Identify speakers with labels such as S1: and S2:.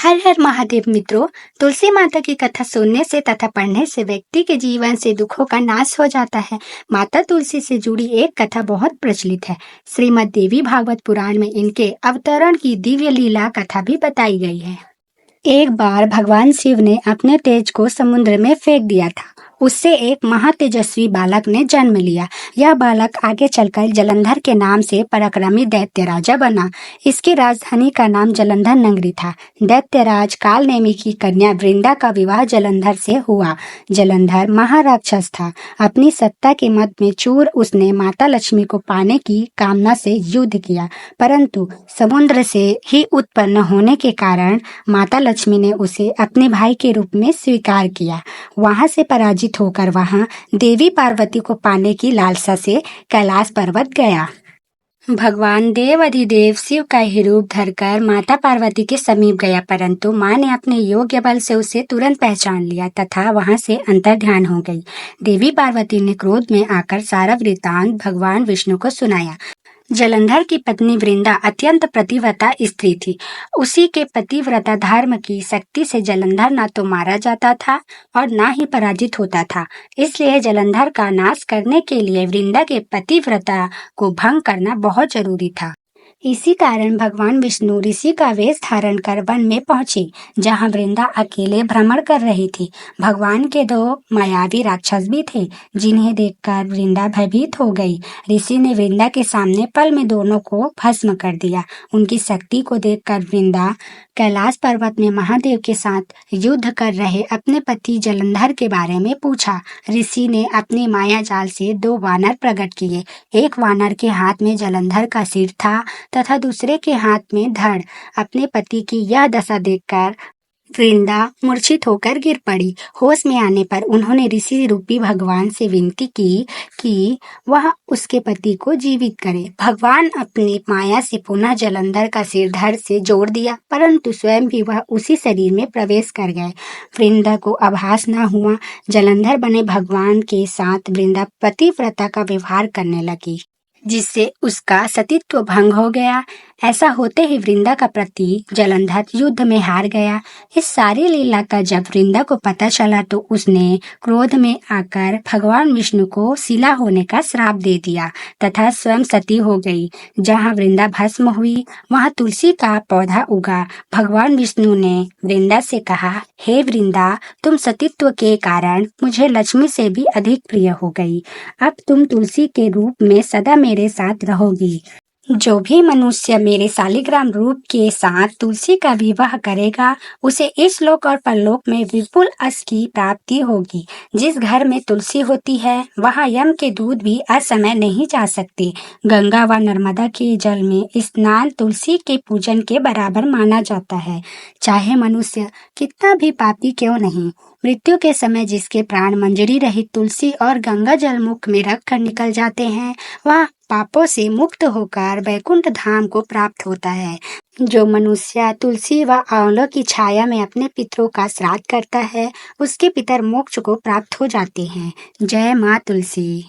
S1: हर हर महादेव मित्रों। तुलसी माता की कथा सुनने से तथा पढ़ने से व्यक्ति के जीवन से दुखों का नाश हो जाता है। माता तुलसी से जुड़ी एक कथा बहुत प्रचलित है। श्रीमद् देवी भागवत पुराण में इनके अवतरण की दिव्य लीला कथा भी बताई गई है। एक बार भगवान शिव ने अपने तेज को समुद्र में फेंक दिया था। उससे एक महातेजस्वी बालक ने जन्म लिया। यह बालक आगे चलकर जलंधर के नाम से पराक्रमी दैत्य राजा बना। इसकी राजधानी का नाम जलंधर नगरी था। दैत्यराज कालनेमी की कन्या वृंदा का विवाह जलंधर से हुआ। जलंधर महाराक्षस था। अपनी सत्ता के मद में चूर उसने माता लक्ष्मी को पाने की कामना से युद्ध किया, परंतु समुद्र से ही उत्पन्न होने के कारण माता लक्ष्मी ने उसे अपने भाई के रूप में स्वीकार किया। वहां से पराजित होकर वहां देवी पार्वती को पाने की लालसा से कैलाश पर्वत गया। भगवान देव अधिदेव शिव का ही रूप धरकर माता पार्वती के समीप गया, परंतु मां ने अपने योग्य बल से उसे तुरंत पहचान लिया तथा वहां से अंतर्ध्यान हो गई। देवी पार्वती ने क्रोध में आकर सारा वृत्तांत भगवान विष्णु को सुनाया। जलंधर की पत्नी वृंदा अत्यंत पतिव्रता स्त्री थी। उसी के पतिव्रता धर्म की शक्ति से जलंधर न तो मारा जाता था और न ही पराजित होता था। इसलिए जलंधर का नाश करने के लिए वृंदा के पतिव्रता को भंग करना बहुत जरूरी था। इसी कारण भगवान विष्णु ऋषि का वेश धारण कर वन में पहुंचे, जहां वृंदा अकेले भ्रमण कर रही थी। भगवान के दो मायावी राक्षस भी थे, जिन्हें देखकर वृंदा भयभीत हो गई। ऋषि ने वृंदा के सामने पल में दोनों को भस्म कर दिया। उनकी शक्ति को देखकर वृंदा कैलाश पर्वत में महादेव के साथ युद्ध कर रहे अपने पति जलंधर के बारे में पूछा। ऋषि ने अपने माया जाल से दो वानर प्रकट किए। एक वानर के हाथ में जलंधर का सिर था तथा दूसरे के हाथ में धड़। अपने पति की यह दशा देखकर वृंदा मूर्छित होकर गिर पड़ी। होश में आने पर उन्होंने ऋषि रूपी भगवान से विनती की कि वह उसके पति को जीवित करे। भगवान अपनी माया से पुनः जलंधर का सिर धड़ से जोड़ दिया, परंतु स्वयं भी वह उसी शरीर में प्रवेश कर गए। वृंदा को आभास न हुआ। जलंधर बने भगवान के साथ वृंदा पतिव्रता का व्यवहार करने लगी, जिससे उसका सतीत्व भंग हो गया। ऐसा होते ही वृंदा का पति जलंधर युद्ध में हार गया। इस सारी लीला का जब वृंदा को पता चला तो उसने क्रोध में आकर भगवान विष्णु को शिला होने का श्राप दे दिया तथा स्वयं सती हो गई। जहां वृंदा भस्म हुई वहां तुलसी का पौधा उगा। भगवान विष्णु ने वृंदा से कहा, हे वृंदा, तुम सतीत्व के कारण मुझे लक्ष्मी से भी अधिक प्रिय हो गई। अब तुम तुलसी के रूप में सदा मेरे साथ रहोगी। जो भी मनुष्य मेरे शालिग्राम रूप के साथ तुलसी का विवाह करेगा, उसे इस लोक और परलोक में विपुल यश की प्राप्ति होगी। जिस घर में तुलसी होती है वहां यम के दूत भी असमय नहीं जा सकते। गंगा व नर्मदा के जल में स्नान तुलसी के पूजन के बराबर माना जाता है। चाहे मनुष्य कितना भी पापी क्यों नहीं, मृत्यु के समय जिसके प्राण मंजरी रहित तुलसी और गंगा जल मुख में रख कर निकल जाते हैं, वह पापों से मुक्त होकर वैकुंठ धाम को प्राप्त होता है। जो मनुष्य तुलसी व आंवलों की छाया में अपने पितरों का श्राद्ध करता है, उसके पितर मोक्ष को प्राप्त हो जाते हैं। जय माँ तुलसी।